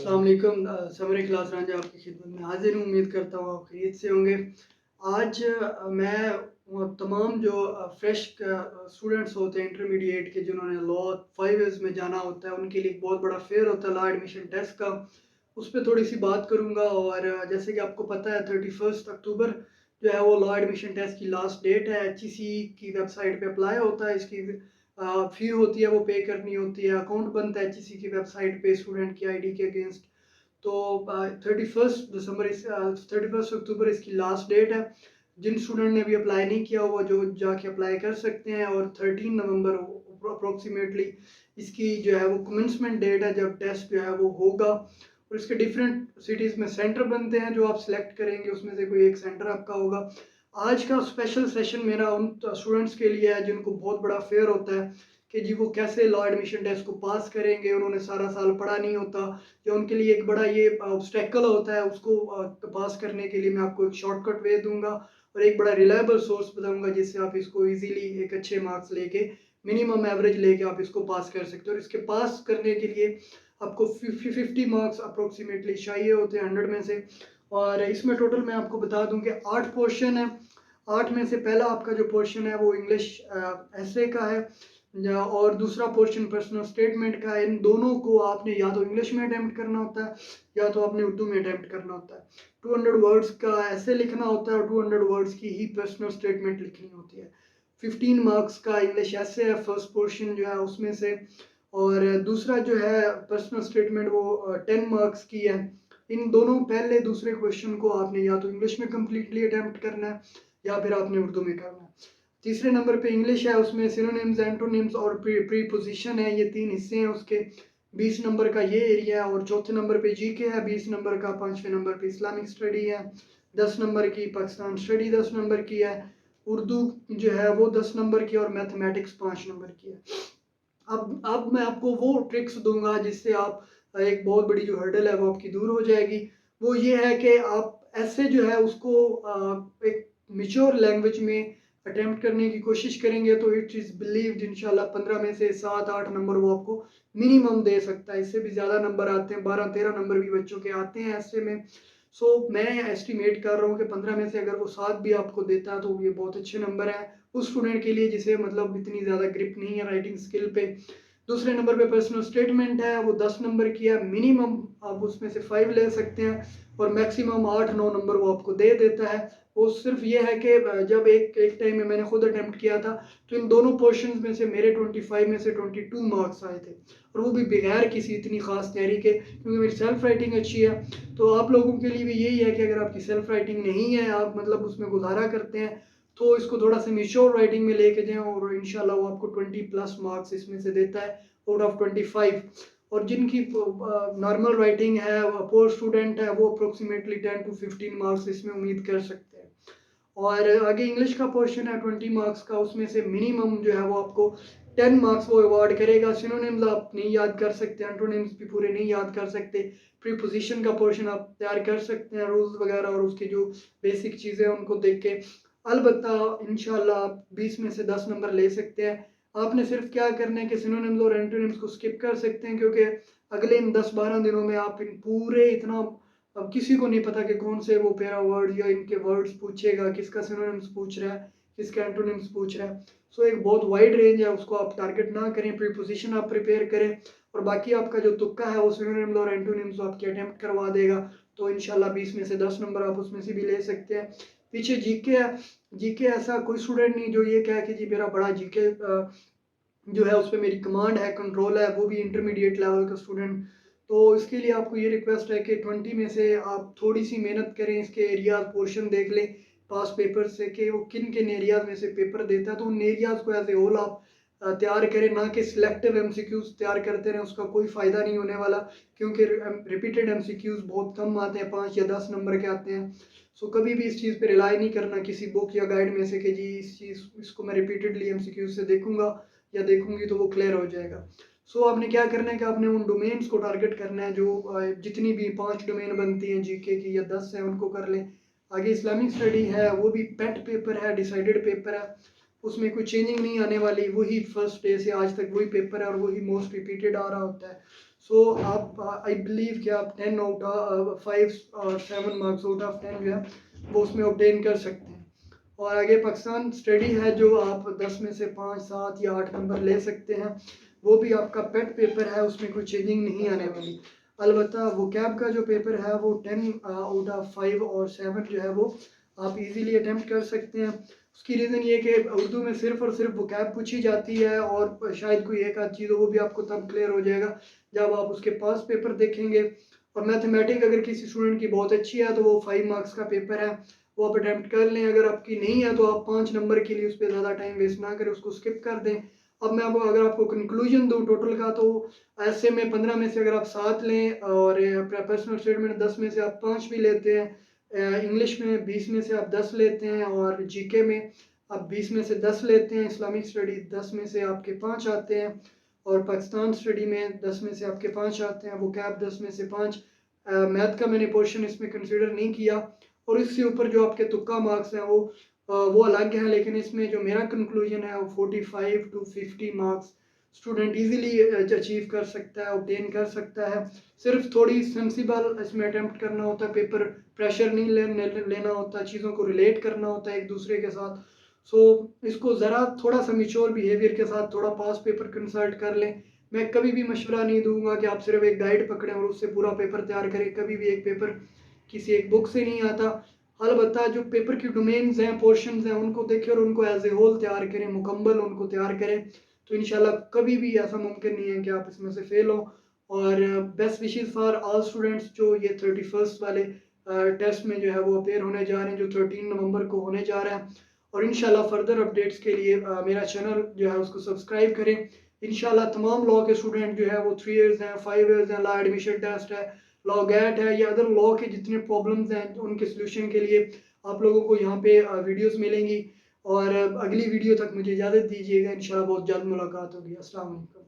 अस्सलाम वालेकुम। Summary class Ranjha आपकी खिदमत में हाजिर हूँ। उम्मीद करता हूँ आप खैरियत से होंगे। आज मैं वो तमाम जो फ्रेश स्टूडेंट्स होते हैं इंटरमीडिएट के, जिन्होंने लॉ 5 इयर्स में जाना होता है, उनके लिए एक बहुत बड़ा फेयर होता है लॉ एडमिशन टेस्ट का। उस पे थोड़ी सी बात करूँगा। और जैसे कि आपको पता है 31 अक्टूबर जो है वो लॉ एडमिशन टेस्ट की लास्ट डेट है। एचईसी की वेबसाइट पे अप्लाई होता है। इसकी फ़ी होती है वो पे करनी होती है। अकाउंट बनता है एचईसी की वेबसाइट पे स्टूडेंट की आईडी के अगेंस्ट। तो 31 अक्टूबर इसकी लास्ट डेट है। जिन स्टूडेंट ने अभी अप्लाई नहीं किया हुआ जो जाके अप्लाई कर सकते हैं। और 13 नवंबर अप्रोक्सीमेटली इसकी जो है वो कमेंसमेंट डेट है जब टेस्ट जो है वो होगा। और इसके डिफरेंट सिटीज़ में सेंटर बनते हैं जो आप सिलेक्ट करेंगे, उसमें से कोई एक सेंटर आपका होगा। आज का स्पेशल सेशन मेरा उन स्टूडेंट्स के लिए है जिनको बहुत बड़ा फेयर होता है कि जी वो कैसे लॉ एडमिशन टेस्ट को पास करेंगे। उन्होंने सारा साल पढ़ा नहीं होता, या उनके लिए एक बड़ा ये ऑब्स्टेकल होता है। उसको पास करने के लिए मैं आपको एक शॉर्टकट वे दूंगा और एक बड़ा रिलायबल सोर्स बताऊंगा जिससे आप इसको इजीली एक अच्छे मार्क्स लेके, मिनिमम एवरेज लेके आप इसको पास कर सकते हो। और इसके पास करने के लिए आपको 50 मार्क्स अप्रोक्सीमेटली चाहिए होते हैं 100 में से। और इसमें टोटल मैं आपको बता दूं कि 8 पोर्शन है। 8 में से पहला आपका जो पोर्शन है वो इंग्लिश एसे का है, और दूसरा पोर्शन पर्सनल स्टेटमेंट का है। इन दोनों को आपने या तो इंग्लिश में अटेम्प्ट करना होता है या तो आपने उर्दू में अटेम्प्ट करना होता है। 200 वर्ड्स का ऐसे लिखना होता है और 200 वर्ड्स की ही पर्सनल स्टेटमेंट लिखनी होती है। 15 मार्क्स का इंग्लिश ऐसे है फर्स्ट पोर्शन जो है उसमें से। और दूसरा जो है पर्सनल स्टेटमेंट वो 10 मार्क्स की है। इन दोनों पहले दूसरे क्वेश्चन को आपने या तो इंग्लिश में कम्प्लीटली अटेम्प्ट करना है या फिर आपने उर्दू में करना है। तीसरे नंबर पे इंग्लिश है, उसमें सिनोनिम्स, एंटोनिम्स और प्रीपोजिशन है, ये 3 हिस्से हैं उसके। 20 नंबर का ये एरिया है। और चौथे नंबर पे जीके है 20 नंबर का। पांचवें नंबर पे इस्लामिक स्टडी है 10 नंबर की। पाकिस्तान स्टडी 10 नंबर की है। उर्दू जो है वो 10 नंबर की। और मैथमेटिक्स 5 नंबर की है। अब मैं आपको वो ट्रिक्स दूंगा जिससे आप एक बहुत बड़ी जो हर्डल है वो आपकी दूर हो जाएगी। वो ये है कि आप ऐसे जो है उसको एक मिच्योर लैंग्वेज में अटेम्प्ट करने की कोशिश करेंगे तो इट इज़ बिलीव्ड इंशाल्लाह 15 में से 7-8 नंबर वो आपको मिनिमम दे सकता है। इससे भी ज़्यादा नंबर आते हैं, 12-13 नंबर भी बच्चों के आते हैं ऐसे में। सो मैं एस्टिमेट कर रहा हूँ कि 15 में से अगर वो 7 भी आपको देता है तो ये बहुत अच्छे नंबर है उस स्टूडेंट के लिए जिसे मतलब इतनी ज़्यादा ग्रिप नहीं है राइटिंग स्किल पे। दूसरे नंबर पे पर्सनल स्टेटमेंट है, वो 10 नंबर की है। मिनिमम आप उसमें से 5 ले सकते हैं और मैक्सिमम 8-9 नंबर वो आपको दे देता है। वो सिर्फ ये है कि जब एक एक टाइम में मैंने खुद अटेम्प्ट किया था तो इन दोनों पोर्शंस में से मेरे 25 में से 22 मार्क्स आए थे, और वो भी बगैर किसी इतनी खास तैयारी के, क्योंकि मेरी सेल्फ राइटिंग अच्छी है। तो आप लोगों के लिए भी यही है कि अगर आपकी सेल्फ राइटिंग नहीं है, आप मतलब उसमें गुजारा करते हैं, तो इसको थोड़ा सा मेच्योर राइटिंग में लेके जाएं और इंशाल्लाह वो आपको 20 प्लस मार्क्स इसमें से देता है आउट ऑफ 25। और जिनकी नॉर्मल राइटिंग है, पोर स्टूडेंट है, वो अप्रोक्सीमेटली 10 to 15 मार्क्स इसमें उम्मीद कर सकते हैं। और आगे इंग्लिश का पोर्शन है 20 मार्क्स का, उसमें से मिनिमम जो है वो आपको 10 मार्क्स वो अवार्ड करेगा। सिनोनिम्स आप नहीं याद कर सकते, एंटोनिम्स भी पूरे नहीं याद कर सकते। प्रीपोजिशन का पोर्शन आप तैयार कर सकते हैं रूल्स वगैरह और उसकी जो बेसिक चीज़ें हैं उनको देख के। अलबत्ता इंशाल्लाह आप 20 में से 10 नंबर ले सकते हैं। आपने सिर्फ क्या करना है कि सिनोनिम्स और एंटोनिम्स को स्किप कर सकते हैं, क्योंकि अगले इन 10-12 दिनों में आप इन पूरे इतना, अब किसी को नहीं पता कि कौन से वो पैरा वर्ड या इनके वर्ड्स पूछेगा, किसका सिनोनिम्स पूछ रहा है, किसका एंटोनिम्स पूछ रहा है। सो एक बहुत वाइड रेंज है, उसको आप टारगेट ना करें। प्रीपोजिशन आप प्रिपेयर करें और बाकी आपका जो तुक्का है वो सिनोनिम्स और एंटोनिम्स आपके अटेम्प्ट करवा देगा। तो इंशाल्लाह 20 में से 10 नंबर आप उसमें से भी ले सकते हैं। पीछे जीके है। जीके ऐसा कोई स्टूडेंट नहीं जो ये कहे कि जी मेरा बड़ा जीके जो है उस पर मेरी कमांड है, कंट्रोल है, वो भी इंटरमीडिएट लेवल का स्टूडेंट। तो इसके लिए आपको ये रिक्वेस्ट है कि 20 में से आप थोड़ी सी मेहनत करें, इसके एरियाज पोर्शन देख लें पास पेपर से कि वो किन किन एरियाज में से पेपर देता है, तो उन एरियाज को एज ए होल आप तैयार करें, ना कि सिलेक्टिव एमसीक्यूज तैयार करते रहें। उसका कोई फ़ायदा नहीं होने वाला, क्योंकि रिपीटेड एमसीक्यूज बहुत कम आते हैं, 5 या 10 नंबर के आते हैं। सो कभी भी इस चीज़ पे रिलाई नहीं करना किसी बुक या गाइड में से कि जी इसको मैं रिपीटेडली एमसीक्यूज से देखूंगा या देखूंगी तो वो क्लियर हो जाएगा। सो आपने क्या करना है कि आपने उन डोमेन्स को टारगेट करना है जो जितनी भी 5 डोमेन बनती हैं जीके की या 10 है उनको कर लें। आगे इस्लामिक स्टडी है, वो भी पेट पेपर है, डिसाइडेड पेपर है, उसमें कोई चेंजिंग नहीं आने वाली, वही फर्स्ट डे से आज तक वही पेपर है और वही मोस्ट रिपीटेड आ रहा होता है। सो आप आई बिलीव कि आप 10 आउट ऑफ 5 और 7 मार्क्स आउट ऑफ 10 जो है वो उसमें ऑब्टेन कर सकते हैं। और आगे पाकिस्तान स्टडी है जो आप 10 में से 5, 7 या 8 नंबर ले सकते हैं। वो भी आपका पेट पेपर है, उसमें कोई चेंजिंग नहीं आने वाली। अलबत्ता वो कैब का जो पेपर है वो 10 आउट ऑफ 5 और 7 जो है वो आप इजीली अटेम्प्ट कर सकते हैं। उसकी रीज़न ये कि उर्दू में सिर्फ और सिर्फ वो कैब पूछी जाती है और शायद कोई एक आध चीज़ हो, वो भी आपको तब क्लियर हो जाएगा जब आप उसके पास पेपर देखेंगे। और मैथमेटिक अगर किसी स्टूडेंट की बहुत अच्छी है तो वो 5 मार्क्स का पेपर है, वो आप अटेम्प्ट कर लें। अगर आपकी नहीं है तो आप 5 नंबर के लिए उस पर ज़्यादा टाइम वेस्ट ना करें, उसको स्किप कर दें। अब मैं अगर आपको कंक्लूजन दूँ टोटल का, तो ऐसे में 15 में से अगर आप 7 लें और पर्सनल स्टेटमेंट 10 में से आप 5 भी लेते हैं, इंग्लिश में 20 में से आप 10 लेते हैं और जीके में आप 20 में से 10 लेते हैं, इस्लामिक स्टडी 10 में से आपके 5 आते हैं और पाकिस्तान स्टडी में 10 में से आपके 5 आते हैं, वो कैब 10 में से 5। मैथ का मैंने पोर्शन इसमें कंसिडर नहीं किया। और इससे ऊपर जो आपके तुक्का मार्क्स हैं वो अलग है, लेकिन इसमें जो मेरा कंक्लूजन है वो 45 to 50 marks student easily achieve कर सकता है, ऑब्टेन कर सकता है। सिर्फ थोड़ी सेंसिबल इसमें अटेम्प्ट करना होता है, पेपर प्रेशर नहीं लेना होता, चीज़ों को रिलेट करना होता है एक दूसरे के साथ। सो इसको ज़रा थोड़ा सा मिच्योर बिहेवियर के साथ थोड़ा पास पेपर कंसल्ट कर लें। मैं कभी भी मशवरा नहीं दूंगा कि आप सिर्फ एक गाइड पकड़ें और उससे पूरा पेपर तैयार करें। कभी भी एक पेपर किसी एक बुक से नहीं आता। अलबत्ता जो पेपर की डोमेन्स हैं, पोर्शंस हैं, उनको देखें और उनको एज ए होल तैयार करें, मुकम्मल उनको तैयार करें। तो इंशाल्लाह कभी भी ऐसा मुमकिन नहीं है कि आप इसमें से फेल हो। और best wishes for all students जो ये 31st वाले टेस्ट में जो है वो अपेयर होने जा रहे हैं, जो 13 नवंबर को होने जा रहा है। और इंशाल्लाह फर्दर अपडेट्स के लिए मेरा चैनल जो है उसको सब्सक्राइब करें। इंशाल्लाह तमाम लॉ के स्टूडेंट जो है वो 3 इयर्स हैं, 5 इयर्स हैं, लॉ एडमिशन टेस्ट है, लॉ गैट है या अदर लॉ के जितने प्रॉब्लम्स हैं उनके सोल्यूशन के लिए आप लोगों को यहाँ पे वीडियोस मिलेंगी। और अगली वीडियो तक मुझे इजाज़त दीजिएगा, इंशाल्लाह बहुत जल्द मुलाकात होगी। अस्सलाम वालेकुम।